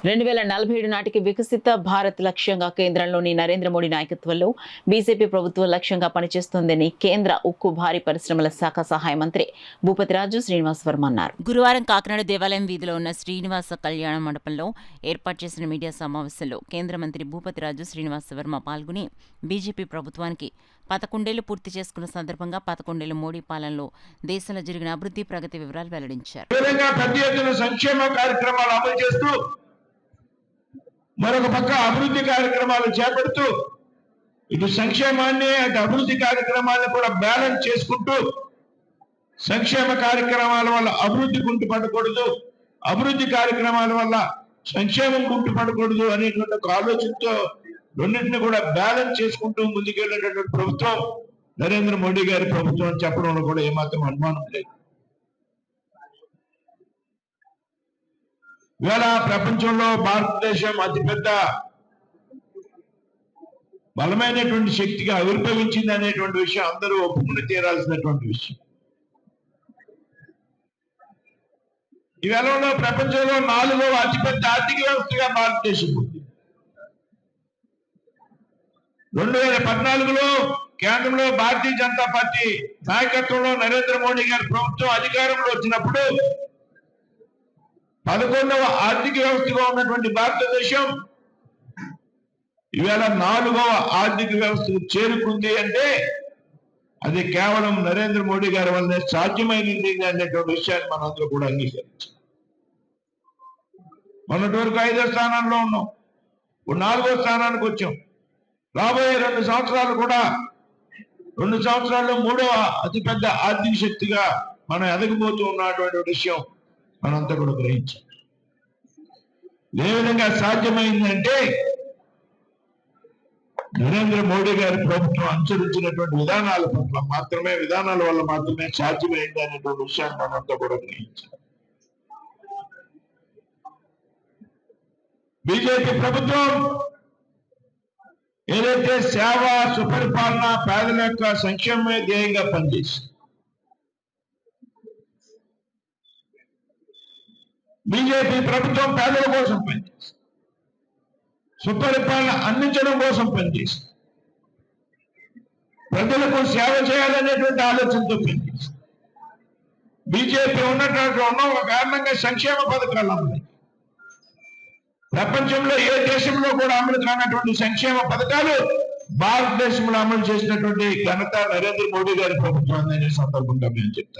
2047 నాటికి వికసిత భారత్ లక్ష్యంగా కేంద్రంలోని నరేంద్ర మోడీ నాయకత్వంలో బీజేపీ ప్రభుత్వం లక్ష్యంగా పనిచేస్తోందని కేంద్ర ఉక్కు భారీ పరిశ్రమల శాఖ సహాయ మంత్రి భూపతిరాజు శ్రీనివాస్ వర్మ అన్నారు. గురువారం కాకినాడ దేవాలయం వీధిలో ఉన్న శ్రీనివాస కళ్యాణ మండపంలో ఏర్పాటు చేసిన మీడియా సమావేశంలో కేంద్ర మంత్రి భూపతిరాజు శ్రీనివాస్ వర్మ పాల్గొని బీజేపీ ప్రభుత్వానికి 11 ఏళ్లు పూర్తి చేసుకున్న సందర్భంగా 11 ఏళ్ల మోడీ పాలనలో దేశంలో జరిగిన అభివృద్ధి ప్రగతి వివరాలు వెల్లడించారు. మరొక పక్క అభివృద్ధి కార్యక్రమాలు చేపడుతూ ఇటు సంక్షేమాన్ని అటు అభివృద్ధి కార్యక్రమాలను కూడా బ్యాలెన్స్ చేసుకుంటూ సంక్షేమ కార్యక్రమాల వల్ల అభివృద్ధి కుంటుపడకూడదు, అభివృద్ధి కార్యక్రమాల వల్ల సంక్షేమం కుంటుపడకూడదు అనేటువంటి ఒక ఆలోచనతో రెండింటిని కూడా బ్యాలెన్స్ చేసుకుంటూ ముందుకెళ్ళినటువంటి ప్రభుత్వం నరేంద్ర మోడీ గారి ప్రభుత్వం అని చెప్పడంలో కూడా ఏమాత్రం అనుమానం లేదు. ఇవాళ ప్రపంచంలో భారతదేశం అతిపెద్ద బలమైనటువంటి శక్తిగా ఆవిర్భవించింది అనేటువంటి విషయం అందరూ ఒప్పుకుని తీరాల్సినటువంటి విషయం. ఈ వేళలో ప్రపంచంలో 4వ అతిపెద్ద ఆర్థిక వ్యవస్థగా భారతదేశం ఉంది. 2014లో కేంద్రంలో భారతీయ జనతా పార్టీ నాయకత్వంలో నరేంద్ర మోడీ గారి ప్రభుత్వం అధికారంలో వచ్చినప్పుడు 11వ ఆర్థిక వ్యవస్థగా ఉన్నటువంటి భారతదేశం ఈవేళ 4వ ఆర్థిక వ్యవస్థకు చేరుకుంది అంటే అది కేవలం నరేంద్ర మోడీ గారి వల్లనే సాధ్యమైనది అనేటువంటి విషయాన్ని మనందరూ కూడా అంగీకరించాం. మొన్నటి వరకు 5వ స్థానంలో ఉన్నాం, ఇప్పుడు 4వ స్థానానికి వచ్చాం. రాబోయే 2 సంవత్సరాలు కూడా 2 సంవత్సరాల్లో 3వ అతిపెద్ద ఆర్థిక శక్తిగా మనం ఎదగబోతూ ఉన్నటువంటి విషయం మనంతా కూడా గ్రహించాం. ఏ విధంగా సాధ్యమైందంటే నరేంద్ర మోడీ గారి ప్రభుత్వం అనుసరించినటువంటి విధానాల వల్ల మాత్రమే సాధ్యమైంది అనేటువంటి విషయాన్ని మనంతా కూడా గ్రహించాం. బీజేపీ ప్రభుత్వం ఏదైతే సేవ, సుపరిపాలన, పేదల యొక్క సంక్షేమమే ధ్యేయంగా పనిచేసింది. బీజేపీ ప్రభుత్వం పేదల కోసం పనిచేసింది, సుపరిపాలన అందించడం కోసం పనిచేసింది, ప్రజలకు సేవ చేయాలనేటువంటి ఆలోచనతో పనిచేసింది. బీజేపీ ఉన్నటువంటి ఒక కారణంగా సంక్షేమ పథకాలు అమలు, ప్రపంచంలో ఏ దేశంలో కూడా అమలు కానటువంటి సంక్షేమ పథకాలు భారతదేశంలో అమలు చేసినటువంటి ఘనత నరేంద్ర మోడీ గారి ప్రభుత్వం అనే సందర్భంగా మేము చెప్తాం.